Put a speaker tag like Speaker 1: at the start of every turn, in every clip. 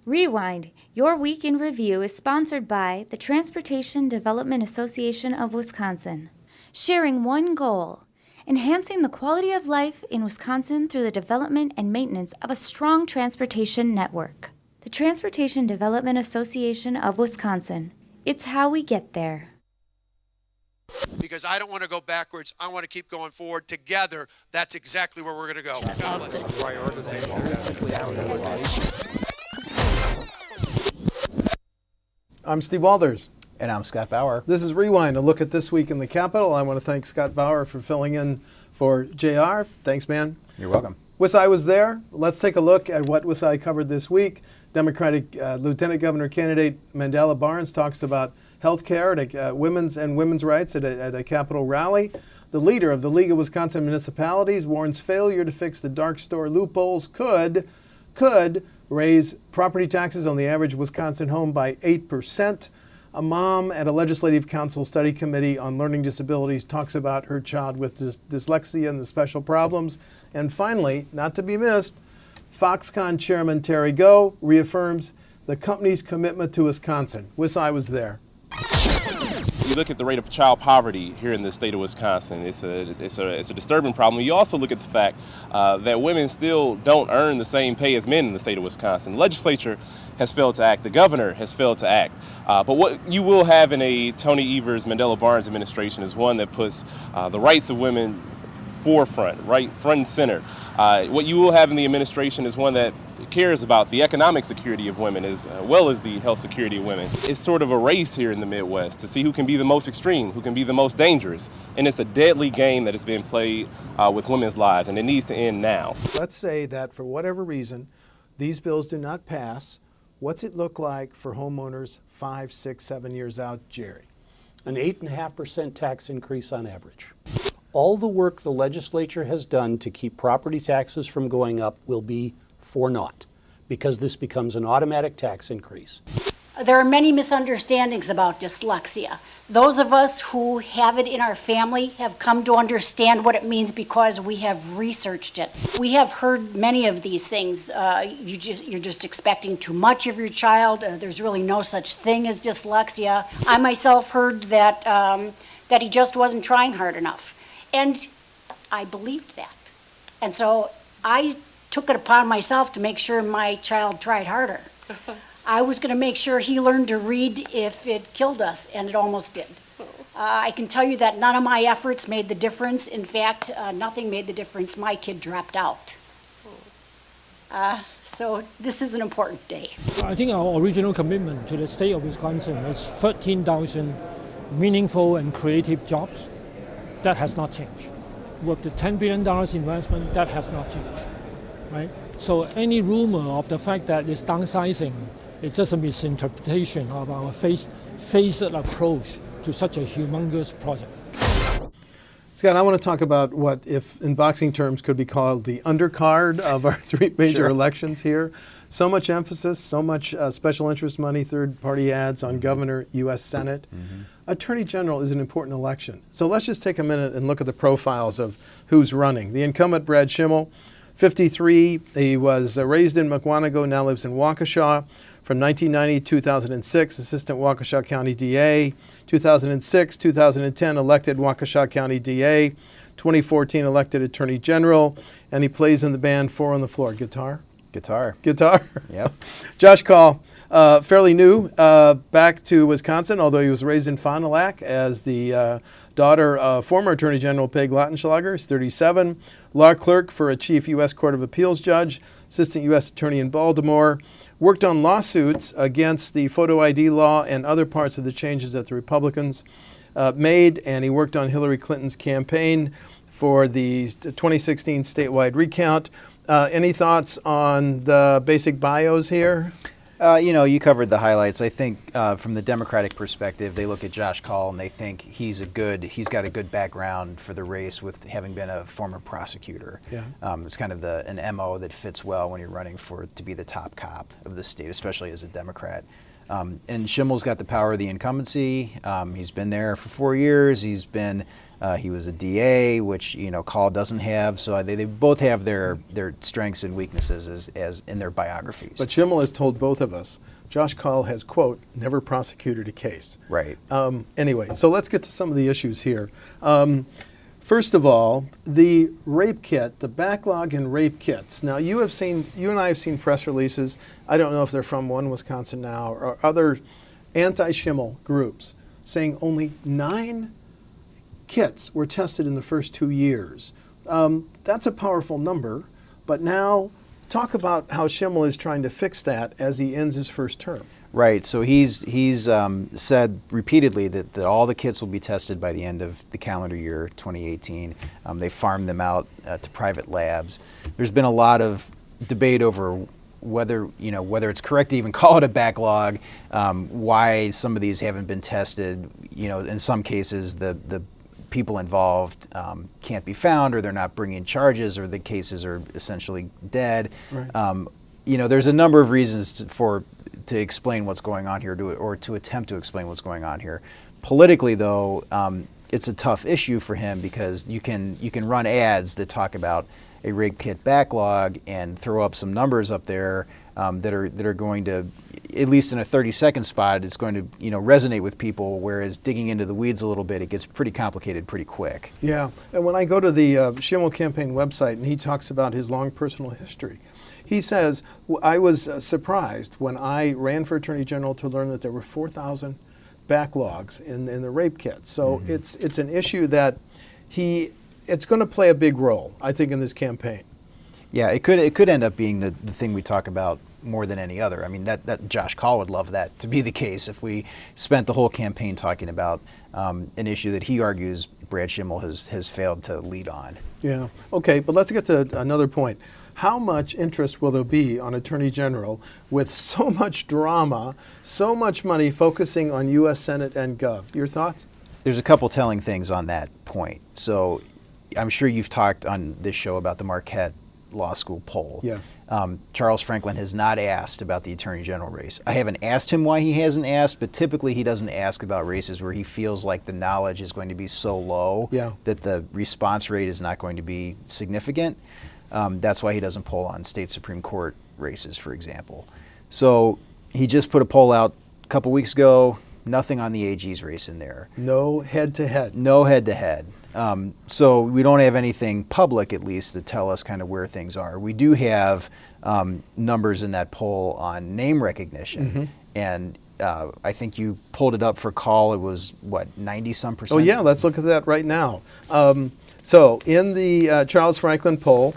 Speaker 1: Rewind, your week in review is sponsored by the Transportation Development Association of Wisconsin. Sharing one goal, enhancing the quality of life in Wisconsin through the development and maintenance of a strong transportation network. The Transportation Development Association of Wisconsin. It's how we get there.
Speaker 2: Because I don't want to go backwards. I want to keep going forward. Together, that's exactly where we're going to go. God bless you.
Speaker 3: I'm Steve Walters.
Speaker 4: And I'm Scott Bauer.
Speaker 3: This is Rewind, a look at this week in the Capitol. I want to thank Scott Bauer for filling in for JR. Thanks, man.
Speaker 4: You're welcome.
Speaker 3: WisconsinEye was there. Let's take a look at what WisconsinEye covered this week. Democratic Lieutenant Governor candidate Mandela Barnes talks about health care, women's rights at a Capitol rally. The leader of the League of Wisconsin Municipalities warns failure to fix the dark store loopholes could raise property taxes on the average Wisconsin home by 8%. A mom at a Legislative Council study committee on learning disabilities talks about her child with dyslexia and the special problems. And finally, not to be missed, Foxconn Chairman Terry Go reaffirms the company's commitment to Wisconsin. WisconsinEye was there.
Speaker 5: You look at the rate of child poverty here in the state of Wisconsin. It's a disturbing problem. You also look at the fact that women still don't earn the same pay as men in the state of Wisconsin. The legislature has failed to act. The governor has failed to act. But what you will have in a Tony Evers, Mandela Barnes administration is one that puts the rights of women forefront, right, front and center. What you will have in the administration is one that cares about the economic security of women as well as the health security of women. It's sort of a race here in the Midwest to see who can be the most extreme, who can be the most dangerous. And it's a deadly game that is being played with women's lives, and it needs to end now.
Speaker 3: Let's say that for whatever reason, these bills do not pass. What's it look like for homeowners 5, 6, 7 years out, Jerry?
Speaker 6: An 8.5% tax increase on average. All the work the legislature has done to keep property taxes from going up will be for naught, because this becomes an automatic tax increase.
Speaker 7: There are many misunderstandings about dyslexia. Those of us who have it in our family have come to understand what it means because we have researched it. We have heard many of these things. You're just expecting too much of your child. There's really no such thing as dyslexia. I myself heard that he just wasn't trying hard enough. And I believed that. And so I took it upon myself to make sure my child tried harder. I was going to make sure he learned to read if it killed us, and it almost did. I can tell you that none of my efforts made the difference. In fact, nothing made the difference. My kid dropped out. So this is an important day.
Speaker 8: I think our original commitment to the state of Wisconsin was 13,000 meaningful and creative jobs. That has not changed. With the $10 billion investment, that has not changed, right? So any rumor of the fact that it's downsizing, it's just a misinterpretation of our phased approach to such a humongous project.
Speaker 3: Scott, I want to talk about what, if in boxing terms, could be called the undercard of our three major elections here. So much emphasis, so much special interest money, third-party ads on governor, U.S. Senate. Attorney General is an important election. So let's just take a minute and look at the profiles of who's running. The incumbent, Brad Schimel, 53. He was raised in Mukwonago, now lives in Waukesha. From 1990 to 2006, Assistant Waukesha County DA. 2006, 2010, elected Waukesha County DA. 2014, elected Attorney General. And he plays in the band Four on the Floor. Guitar?
Speaker 4: Guitar. Yep.
Speaker 3: Josh Kaul, fairly new, back to Wisconsin, although he was raised in Fond du Lac as the daughter of former Attorney General Peg Lautenschlager. He's 37. Law clerk for a chief U.S. Court of Appeals judge, assistant U.S. attorney in Baltimore. Worked on lawsuits against the photo ID law and other parts of the changes that the Republicans made, and he worked on Hillary Clinton's campaign for the 2016 statewide recount. Any thoughts on the basic bios here?
Speaker 4: You covered the highlights. I think from the Democratic perspective, they look at Josh Kaul and they think he's got a good background for the race with having been a former prosecutor.
Speaker 3: Yeah.
Speaker 4: It's kind of an MO that fits well when you're running to be the top cop of the state, especially as a Democrat. And Schimel's got the power of the incumbency. He's been there for 4 years. He was a DA, which Kaul doesn't have. So they both have their strengths and weaknesses as in their biographies.
Speaker 3: But Schimel has told both of us, Josh Kaul has, quote, never prosecuted a case.
Speaker 4: Right.
Speaker 3: Anyway, so let's get to some of the issues here. First of all, the rape kit, the backlog in rape kits. Now, you and I have seen press releases. I don't know if they're from One Wisconsin Now or other anti-Schimel groups saying only 9 kits were tested in the first 2 years. That's a powerful number, but now talk about how Schimel is trying to fix that as he ends his first term.
Speaker 4: Right. So he's said repeatedly that all the kits will be tested by the end of the calendar year 2018. They farmed them out to private labs. There's been a lot of debate over whether it's correct to even call it a backlog. Why some of these haven't been tested. In some cases the people involved can't be found, or they're not bringing charges, or the cases are essentially dead. Right. There's a number of reasons to explain what's going on here, or to attempt to explain what's going on here. Politically, though, it's a tough issue for him because you can run ads that talk about a rape kit backlog and throw up some numbers up there that are going to, at least in a 30-second spot, it's going to resonate with people. Whereas digging into the weeds a little bit, it gets pretty complicated pretty quick. Yeah,
Speaker 3: and when I go to the Schimel campaign website and he talks about his long personal history, he says, I was surprised when I ran for Attorney General to learn that there were 4,000 backlogs in the rape kits. So it's an issue that it's going to play a big role, I think, in this campaign.
Speaker 4: Yeah, it could end up being the thing we talk about more than any other. I mean, that Josh Kaul would love that to be the case if we spent the whole campaign talking about an issue that he argues Brad Schimel has failed to lead on.
Speaker 3: Yeah. Okay, but let's get to another point. How much interest will there be on Attorney General with so much drama, so much money focusing on U.S. Senate and Gov? Your thoughts?
Speaker 4: There's a couple telling things on that point. So I'm sure you've talked on this show about the Marquette Law School poll.
Speaker 3: Yes.
Speaker 4: Charles Franklin has not asked about the Attorney General race. I haven't asked him why he hasn't asked, but typically he doesn't ask about races where he feels like the knowledge is going to be so low that the response rate is not going to be significant. That's why he doesn't poll on state Supreme Court races, for example. So he just put a poll out a couple weeks ago, nothing on the AG's race in there.
Speaker 3: No head-to-head.
Speaker 4: No head-to-head. So we don't have anything public, at least, that tell us kind of where things are. We do have numbers in that poll on name recognition, and I think you pulled it up for Kaul. It was, 90-some%?
Speaker 3: Oh, yeah, let's look at that right now. So in the Charles Franklin poll,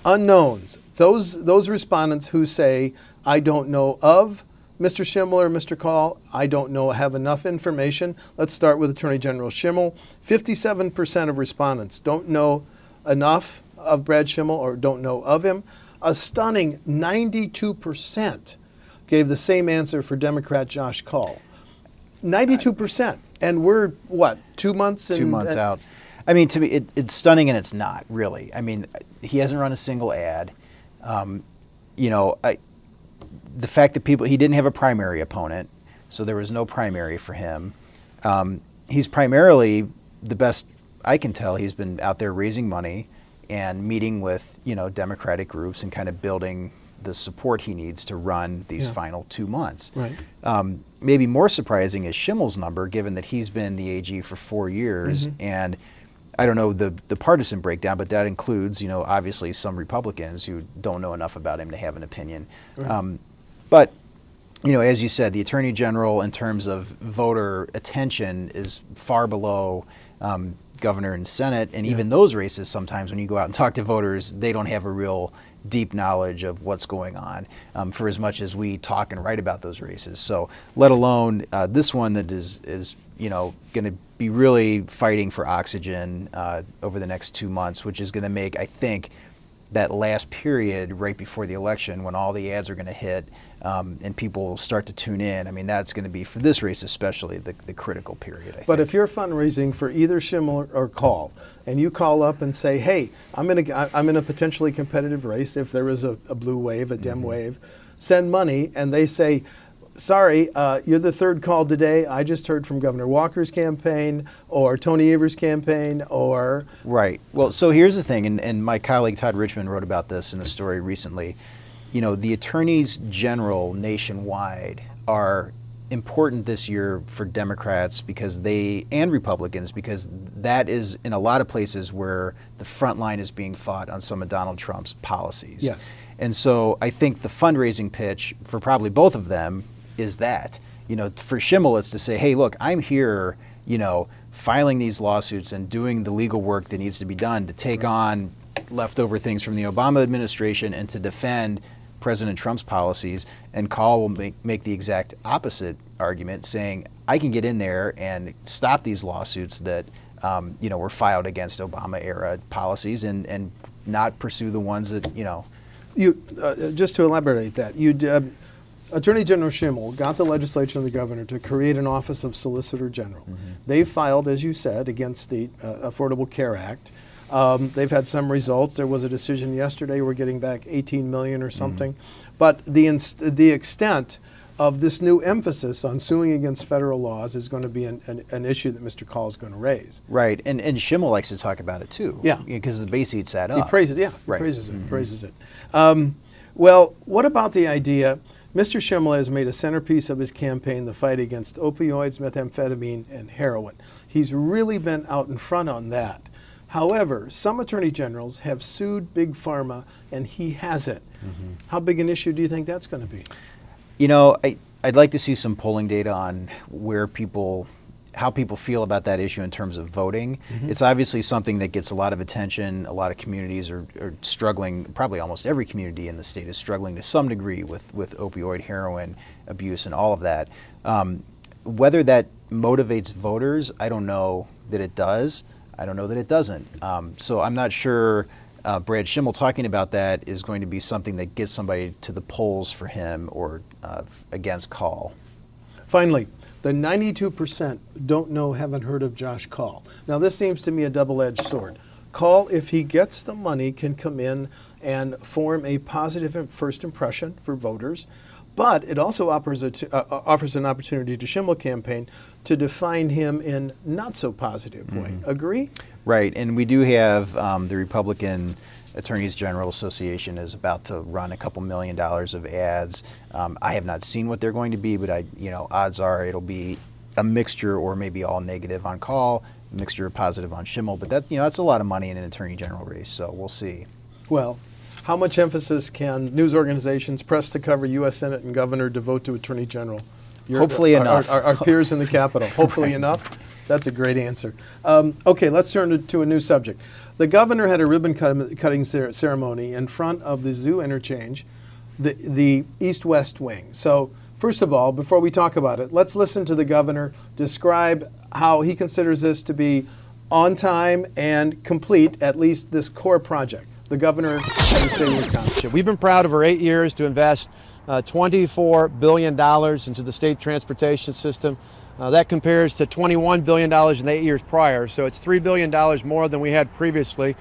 Speaker 3: unknowns, those respondents who say, I don't know of Mr. Schimel or Mr. Kaul, I don't know, have enough information. Let's start with Attorney General Schimel. 57% of respondents don't know enough of Brad Schimel or don't know of him. A stunning 92% gave the same answer for Democrat Josh Kaul. 92%. And we're, 2 months?
Speaker 4: 2 months out. I mean, to me, it's stunning, and it's not, really. I mean, he hasn't run a single ad. The fact that he didn't have a primary opponent, so there was no primary for him. He's primarily, the best I can tell, he's been out there raising money and meeting with, Democratic groups and kind of building the support he needs to run these final 2 months.
Speaker 3: Right.
Speaker 4: Maybe more surprising is Schimel's number, given that he's been the AG for 4 years, and I don't know the partisan breakdown, but that includes, obviously some Republicans who don't know enough about him to have an opinion. Right. But, as you said, the Attorney General, in terms of voter attention, is far below governor and Senate. And even those races, sometimes when you go out and talk to voters, they don't have a real deep knowledge of what's going on, for as much as we talk and write about those races. So let alone this one that is going to be really fighting for oxygen over the next 2 months, which is going to make, I think, that last period right before the election when all the ads are going to hit and people will start to tune in. I mean, that's going to be, for this race especially, the critical period, I think.
Speaker 3: But if you're fundraising for either Schimel or Kaul, and you call up and say, hey, I'm in a potentially competitive race, if there is a blue wave, a Dem wave, send money, and they say, sorry, you're the third call today. I just heard from Governor Walker's campaign or Tony Evers' campaign or...
Speaker 4: Right. Well, so here's the thing, and my colleague Todd Richmond wrote about this in a story recently. You know, the attorneys general nationwide are important this year for Democrats because and Republicans, because that is in a lot of places where the front line is being fought on some of Donald Trump's policies.
Speaker 3: Yes.
Speaker 4: And so I think the fundraising pitch for probably both of them is that, you know, for Schimel, it's to say, hey, look, I'm here, you know, filing these lawsuits and doing the legal work that needs to be done to take on leftover things from the Obama administration and to defend President Trump's policies. And Kaul will make the exact opposite argument, saying, I can get in there and stop these lawsuits that, you know, were filed against Obama-era policies and not pursue the ones that, you know.
Speaker 3: You, just to elaborate that, Attorney General Schimel got the legislature and the governor to create an office of Solicitor General. Mm-hmm. They filed, as you said, against the Affordable Care Act. They've had some results. There was a decision yesterday. We're getting back $18 million or something. Mm-hmm. But the extent of this new emphasis on suing against federal laws is going to be an issue that Mr. Kaul is going to raise.
Speaker 4: Right, and Schimel likes to talk about it too.
Speaker 3: Yeah,
Speaker 4: because the base eats that up.
Speaker 3: He praises, yeah,
Speaker 4: right.
Speaker 3: praises it,
Speaker 4: Mm-hmm.
Speaker 3: praises it. Well, what about the idea? Mr. Schimel has made a centerpiece of his campaign the fight against opioids, methamphetamine, and heroin. He's really been out in front on that. However, some attorney generals have sued Big Pharma, and he hasn't. Mm-hmm. How big an issue do you think that's going to be?
Speaker 4: You know, I'd like to see some polling data on how people feel about that issue in terms of voting. Mm-hmm. It's obviously something that gets a lot of attention. A lot of communities are struggling, probably almost every community in the state is struggling to some degree with opioid, heroin abuse and all of that. Whether that motivates voters, I don't know that it does. I don't know that it doesn't. So I'm not sure Brad Schimel talking about that is going to be something that gets somebody to the polls for him or against Kaul.
Speaker 3: Finally, the 92% don't know, haven't heard of Josh Kaul. Now, this seems to me a double-edged sword. Kaul, if he gets the money, can come in and form a positive first impression for voters, but it also offers an opportunity to Schimel campaign to define him in not so positive way. Mm-hmm. Agree?
Speaker 4: Right, and we do have the Republican Attorneys General Association is about to run a couple $1 million of ads. I have not seen what they're going to be, but odds are it'll be a mixture or maybe all negative on Kaul, a mixture of positive on Schimel. But that's a lot of money in an Attorney General race, so we'll see.
Speaker 3: Well, how much emphasis can news organizations, press to cover U.S. Senate and Governor devote to Attorney General?
Speaker 4: Hopefully enough.
Speaker 3: Our peers in the Capitol. Hopefully enough? That's a great answer. Okay, let's turn to a new subject. The governor had a ribbon cutting ceremony in front of the Zoo Interchange, the east-west wing. So first of all, before we talk about it, let's listen to the governor describe how he considers this to be on time and complete, at least this core project. The governor of the state of Wisconsin.
Speaker 9: We've been proud over 8 years to invest $24 billion into the state transportation system. That compares to $21 billion in the 8 years prior, so it's $3 billion more than we had previously.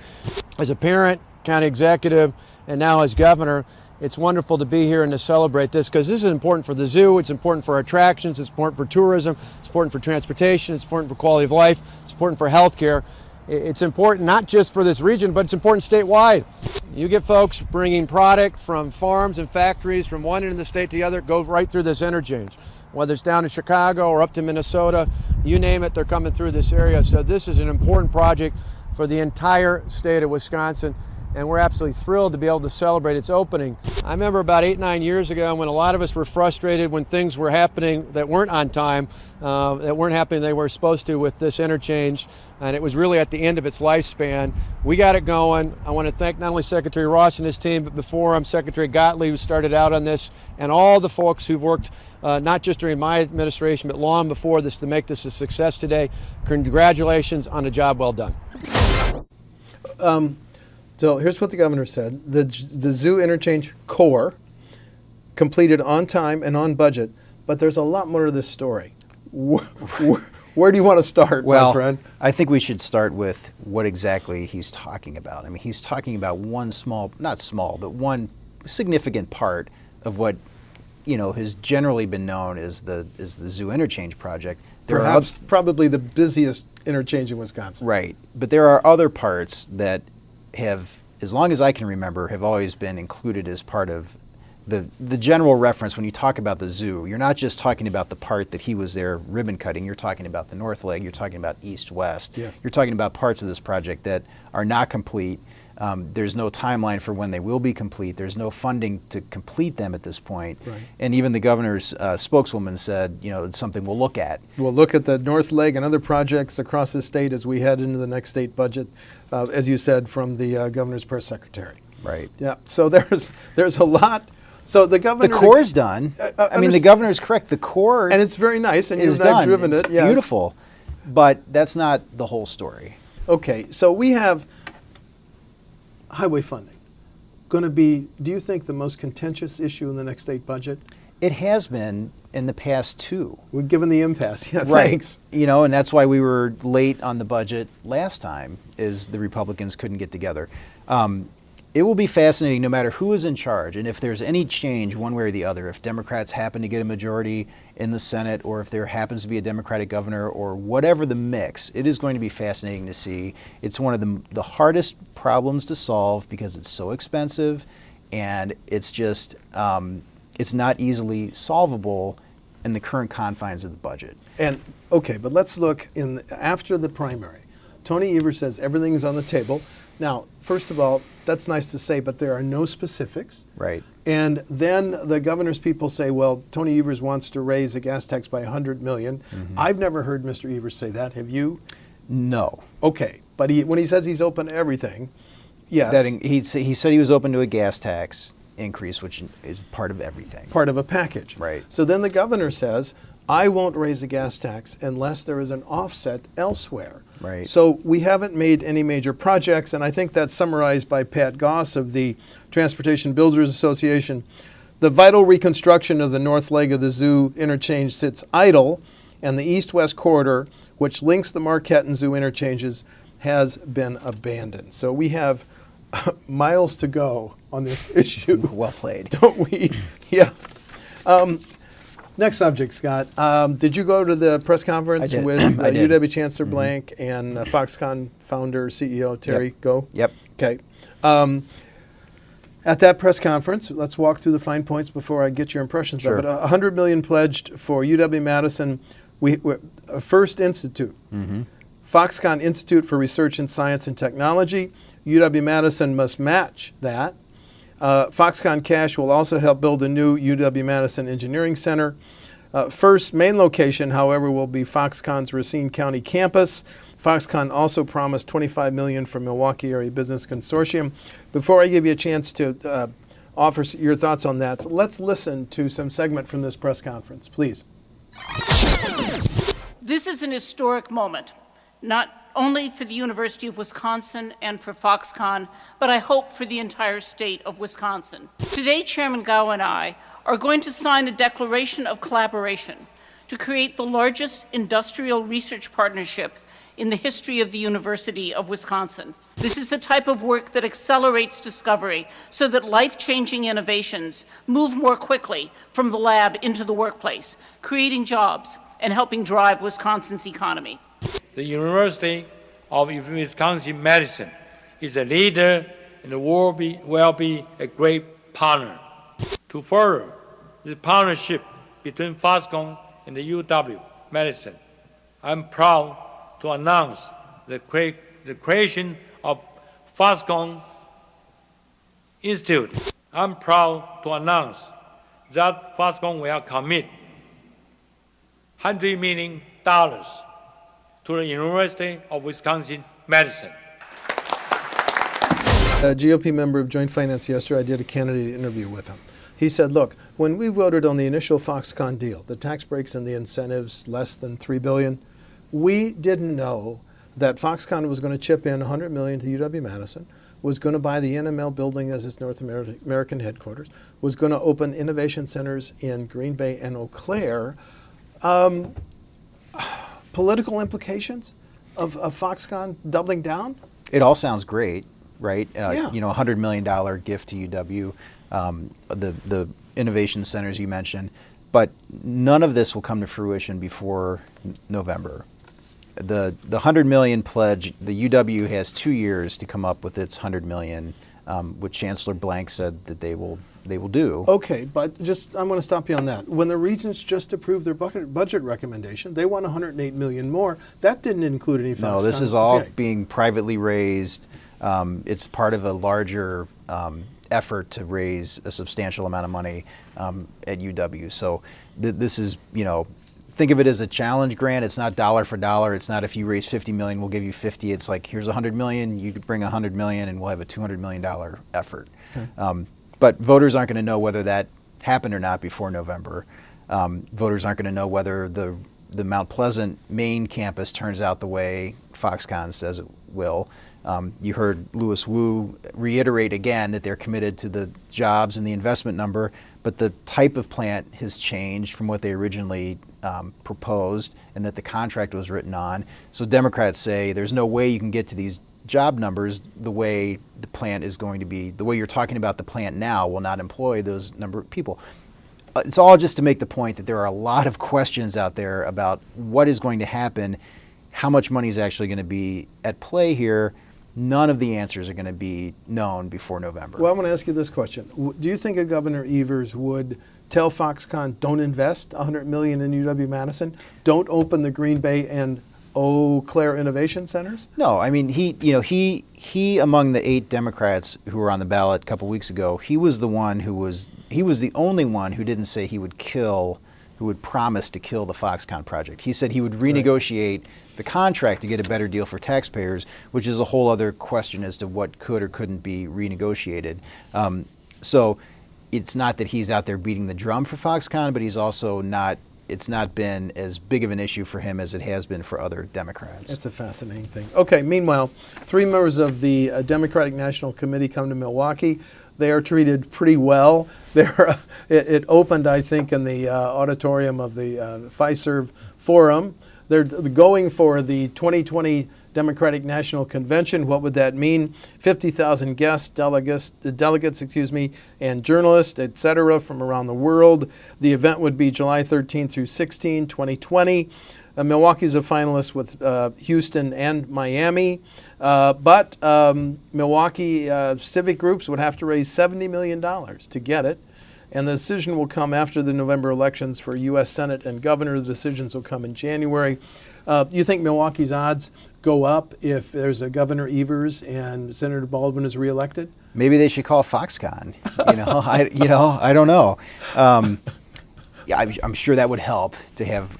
Speaker 9: As a parent, county executive, and now as governor, it's wonderful to be here and to celebrate this because this is important for the zoo, it's important for attractions, it's important for tourism, it's important for transportation, it's important for quality of life, it's important for health care. It's important not just for this region, but it's important statewide. You get folks bringing product from farms and factories from one end of the state to the other, go right through this interchange. Whether it's down to Chicago or up to Minnesota, you name it, they're coming through this area. So this is an important project for the entire state of Wisconsin, and we're absolutely thrilled to be able to celebrate its opening. I remember about 8-9 years ago when a lot of us were frustrated when things were happening that weren't on time, that weren't happening they were supposed to with this interchange, and it was really at the end of its lifespan. We got it going. I want to thank not only Secretary Ross and his team, but before him, Secretary Gottlieb, who started out on this, and all the folks who've worked not just during my administration, but long before this to make this a success today. Congratulations on a job well done.
Speaker 3: So here's what the governor said. The Zoo Interchange core completed on time and on budget, but there's a lot more to this story. Where do you want to start, my friend?
Speaker 4: I think we should start with what exactly he's talking about. I mean, he's talking about one significant part of what has generally been known as the Zoo Interchange project.
Speaker 3: Perhaps probably the busiest interchange in Wisconsin.
Speaker 4: Right, but there are other parts that have, as long as I can remember, have always been included as part of the general reference. When you talk about the zoo, you're not just talking about the part that he was there ribbon cutting. You're talking about the north leg. You're talking about east-west.
Speaker 3: Yes.
Speaker 4: You're talking about parts of this project that are not complete. There's no timeline for when they will be complete. There's no funding to complete them at this point.
Speaker 3: Right.
Speaker 4: And even the governor's spokeswoman said, it's something we'll look at.
Speaker 3: We'll look at the north leg and other projects across the state as we head into the next state budget, as you said, from the governor's press secretary.
Speaker 4: Right.
Speaker 3: Yeah. So there's a lot. So the governor.
Speaker 4: The core is done. I mean, the governor's correct. The core
Speaker 3: and it's very nice, and
Speaker 4: is
Speaker 3: you've
Speaker 4: done.
Speaker 3: driven
Speaker 4: It's
Speaker 3: it. Yes.
Speaker 4: beautiful, but that's not the whole story.
Speaker 3: Okay. So we have highway funding going to be, do you think, the most contentious issue in the next state budget?
Speaker 4: It has been in the past too.
Speaker 3: We've given the impasse. Yeah,
Speaker 4: Right.
Speaker 3: Thanks.
Speaker 4: And that's why we were late on the budget last time, is the Republicans couldn't get together. It will be fascinating no matter who is in charge, and if there's any change one way or the other, if Democrats happen to get a majority in the Senate, or if there happens to be a Democratic governor, or whatever the mix, it is going to be fascinating to see. It's one of the hardest problems to solve because it's so expensive, and it's just, it's not easily solvable in the current confines of the budget.
Speaker 3: And okay, but let's look after the primary. Tony Evers says everything's on the table. Now, first of all, that's nice to say, but there are no specifics.
Speaker 4: Right.
Speaker 3: And then the governor's people say, well, Tony Evers wants to raise the gas tax by $100 million.
Speaker 4: Mm-hmm.
Speaker 3: I've never heard Mr. Evers say that. Have you?
Speaker 4: No.
Speaker 3: Okay, but when he says he's open to everything, yes.
Speaker 4: He said he was open to a gas tax increase, which is part of everything.
Speaker 3: Part of a package.
Speaker 4: Right.
Speaker 3: So then the governor says, I won't raise the gas tax unless there is an offset elsewhere.
Speaker 4: Right.
Speaker 3: So we haven't made any major projects, and I think that's summarized by Pat Goss of the Transportation Builders Association. The vital reconstruction of the north leg of the zoo interchange sits idle, and the east-west corridor, which links the Marquette and zoo interchanges, has been abandoned. So we have miles to go on this issue.
Speaker 4: Well played.
Speaker 3: Don't we? Yeah. Next subject, Scott. Did you go to the press conference
Speaker 4: I did.
Speaker 3: with
Speaker 4: I did.
Speaker 3: UW Chancellor Blank and Foxconn founder, CEO Terry Go?
Speaker 4: Yep.
Speaker 3: Okay. At that press conference, let's walk through the fine points before I get your impressions
Speaker 4: Sure.
Speaker 3: of it. $100 million pledged for UW-Madison First Institute.
Speaker 4: Mm-hmm.
Speaker 3: Foxconn Institute for Research in Science and Technology. UW-Madison must match that. Foxconn cash will also help build a new UW-Madison Engineering Center. First main location, however, will be Foxconn's Racine County campus. Foxconn also promised $25 million from Milwaukee Area Business Consortium. Before I give you a chance to offer your thoughts on that, let's listen to some segment from this press conference, please.
Speaker 10: This is an historic moment, not only for the University of Wisconsin and for Foxconn, but I hope for the entire state of Wisconsin. Today, Chairman Gao and I are going to sign a declaration of collaboration to create the largest industrial research partnership in the history of the University of Wisconsin. This is the type of work that accelerates discovery so that life-changing innovations move more quickly from the lab into the workplace, creating jobs and helping drive Wisconsin's economy.
Speaker 11: The University of Wisconsin-Madison is a leader and will be a great partner. To further the partnership between Foxconn and the UW-Madison, I'm proud to announce the creation of Foxconn Institute. I'm proud to announce that Foxconn will commit $100 million to the University of Wisconsin-Madison.
Speaker 3: A GOP member of Joint Finance yesterday, I did a candidate interview with him. He said, look, when we voted on the initial Foxconn deal, the tax breaks and the incentives less than $3 billion, we didn't know that Foxconn was going to chip in $100 million to UW-Madison, was going to buy the NML building as its North American headquarters, was going to open innovation centers in Green Bay and Eau Claire. Political implications of Foxconn doubling down?
Speaker 4: It all sounds great, right?
Speaker 3: Yeah.
Speaker 4: You know, $100 million gift to UW, the innovation centers you mentioned, but none of this will come to fruition before November. The $100 million pledge, the UW has 2 years to come up with its $100 million, which Chancellor Blank said that they will do.
Speaker 3: Okay, but just I'm going to stop you on that. When the Regents just approved their budget recommendation, they want $108 million more. That didn't include any Foxconn.
Speaker 4: No, this is all being privately raised. It's part of a larger effort to raise a substantial amount of money at UW. So this is, you know, think of it as a challenge grant. It's not dollar for dollar. It's not if you raise 50 million, we'll give you 50. It's like, here's 100 million, you bring 100 million, and we'll have a $200 million effort. Okay. But voters aren't going to know whether that happened or not before November. Voters aren't going to know whether the Mount Pleasant main campus turns out the way Foxconn says it will. You heard Louis Wu reiterate again that they're committed to the jobs and the investment number, but the type of plant has changed from what they originally proposed and that the contract was written on. So Democrats say there's no way you can get to these job numbers the way the plant is going to be, the way you're talking about the plant now will not employ those number of people. It's all just to make the point that there are a lot of questions out there about what is going to happen, how much money is actually going to be at play here. None of the answers are going to be known before November.
Speaker 3: Well, I want to ask you this question. Do you think a Governor Evers would tell Foxconn, don't invest $100 million in UW-Madison, don't open the Green Bay and Eau Claire Innovation Centers?
Speaker 4: No, I mean, he among the 8 Democrats who were on the ballot a couple weeks ago, he was the only one who didn't say he would promise to kill the Foxconn project. He said he would renegotiate the contract to get a better deal for taxpayers, which is a whole other question as to what could or couldn't be renegotiated. So it's not that he's out there beating the drum for Foxconn, but he's also not. It's not been as big of an issue for him as it has been for other Democrats.
Speaker 3: That's a fascinating thing. Okay, meanwhile, 3 members of the Democratic National Committee come to Milwaukee. They are treated pretty well. It opened, I think, in the auditorium of the Fiserv Forum. They're going for the 2020 Democratic National Convention. What would that mean? 50,000 guests, delegates, and journalists, etc., from around the world. The event would be July 13 through 16, 2020. Milwaukee's a finalist with Houston and Miami. But Milwaukee civic groups would have to raise $70 million to get it. And the decision will come after the November elections for U.S. Senate and governor. The decisions will come in January. You think Milwaukee's odds go up if there's a Governor Evers and Senator Baldwin is reelected?
Speaker 4: Maybe they should call Foxconn. I don't know. Yeah, I'm sure that would help to have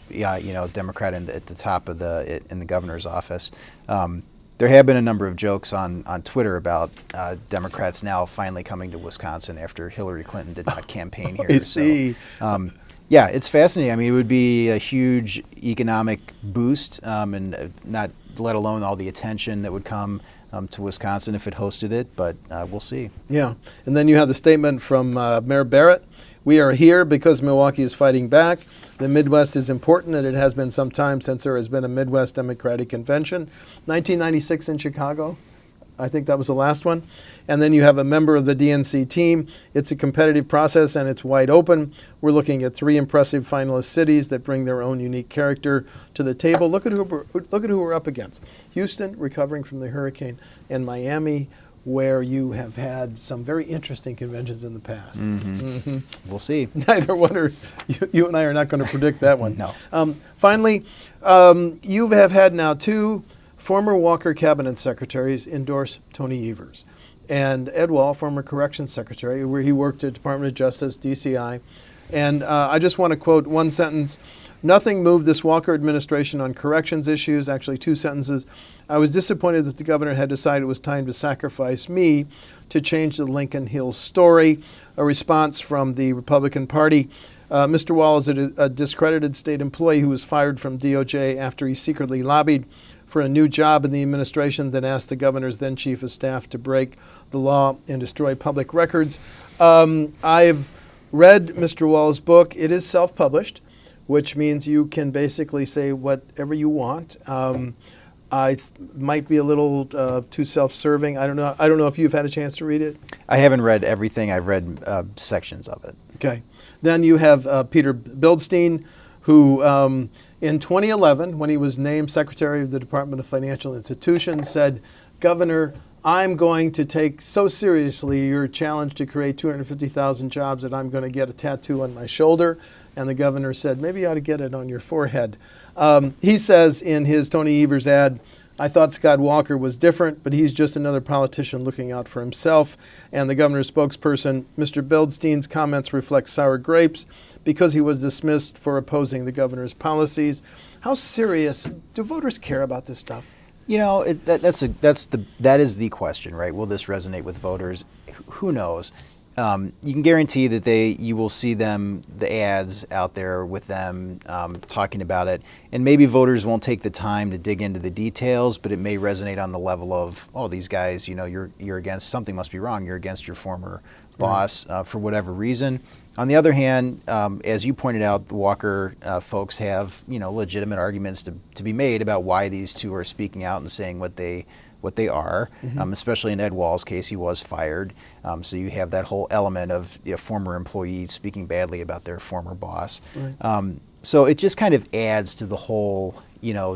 Speaker 4: Democrat at the top of in the governor's office. There have been a number of jokes on Twitter about Democrats now finally coming to Wisconsin after Hillary Clinton did not campaign here.
Speaker 3: I see.
Speaker 4: So, yeah, it's fascinating. I mean, it would be a huge economic boost, and not let alone all the attention that would come to Wisconsin if it hosted it, but we'll see.
Speaker 3: Yeah, and then you have the statement from Mayor Barrett. We are here because Milwaukee is fighting back. The Midwest is important, and it has been some time since there has been a Midwest Democratic Convention. 1996 in Chicago. I think that was the last one. And then you have a member of the DNC team. It's a competitive process, and it's wide open. We're looking at 3 impressive finalist cities that bring their own unique character to the table. Look at who we're up against. Houston, recovering from the hurricane, and Miami, where you have had some very interesting conventions in the past.
Speaker 4: Mm-hmm. Mm-hmm. We'll see.
Speaker 3: Neither one are, you and I are not going to predict that one.
Speaker 4: No.
Speaker 3: Finally, you have had now 2 former Walker cabinet secretaries endorse Tony Evers. And Ed Wall, former corrections secretary, where he worked at Department of Justice, DCI. And I just want to quote one sentence. Nothing moved this Walker administration on corrections issues. Actually, 2 sentences. I was disappointed that the governor had decided it was time to sacrifice me to change the Lincoln Hills story. A response from the Republican Party. Mr. Wall is a discredited state employee who was fired from DOJ after he secretly lobbied for a new job in the administration that asked the governor's then chief of staff to break the law and destroy public records. I've read Mr. Wall's book. It is self-published, which means you can basically say whatever you want. might be a little too self-serving. I don't know if you've had a chance to read it.
Speaker 4: I haven't read everything. I've read sections of it.
Speaker 3: Okay. Then you have Peter Bildstein, who in 2011, when he was named Secretary of the Department of Financial Institutions, said, "Governor, I'm going to take so seriously your challenge to create 250,000 jobs that I'm going to get a tattoo on my shoulder." And the governor said, "Maybe you ought to get it on your forehead." He says in his Tony Evers ad, "I thought Scott Walker was different, but he's just another politician looking out for himself." And the governor's spokesperson, Mr. Bildstein's comments reflect sour grapes because he was dismissed for opposing the governor's policies. How serious do voters care about this stuff?
Speaker 4: You know, that is the question, right? Will this resonate with voters? Who knows? You can guarantee that you will see the ads out there with them talking about it, and maybe voters won't take the time to dig into the details, but it may resonate on the level of, oh, these guys, you're against, something must be wrong. You're against your former boss for whatever reason. On the other hand, as you pointed out, the Walker folks have legitimate arguments to be made about why these two are speaking out and saying what they are, especially in Ed Wall's case. He was fired, so you have that whole element of former employee speaking badly about their former boss. Right. So it just kind of adds to the whole,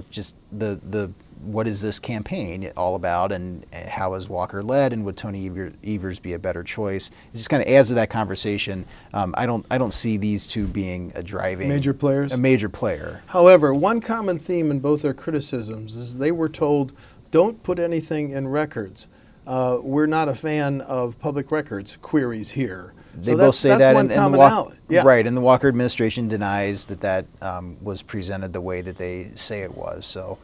Speaker 4: just the what is this campaign all about, and how is Walker led, and would Tony Evers be a better choice? It just kind of adds to that conversation. I don't see these two being a major player.
Speaker 3: However, one common theme in both their criticisms is they were told, don't put anything in records. We're not a fan of public records queries here.
Speaker 4: They both say that,
Speaker 3: and
Speaker 4: right, and the Walker administration denies that was presented the way that they say it was. So,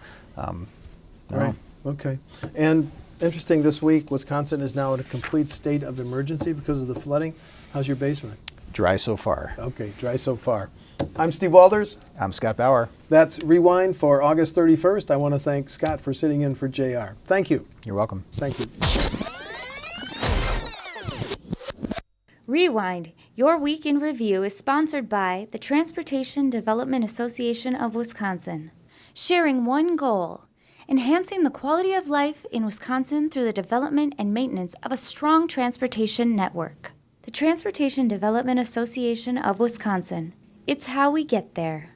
Speaker 3: right, okay. And interesting, this week, Wisconsin is now in a complete state of emergency because of the flooding. How's your basement?
Speaker 4: Dry so far.
Speaker 3: Okay, dry so far. I'm Steve Walters.
Speaker 4: I'm Scott Bauer.
Speaker 3: That's Rewind for August 31st. I want to thank Scott for sitting in for JR. Thank you.
Speaker 4: You're welcome.
Speaker 3: Thank you.
Speaker 1: Rewind, your week in review, is sponsored by the Transportation Development Association of Wisconsin. Sharing one goal: enhancing the quality of life in Wisconsin through the development and maintenance of a strong transportation network. The Transportation Development Association of Wisconsin. It's how we get there.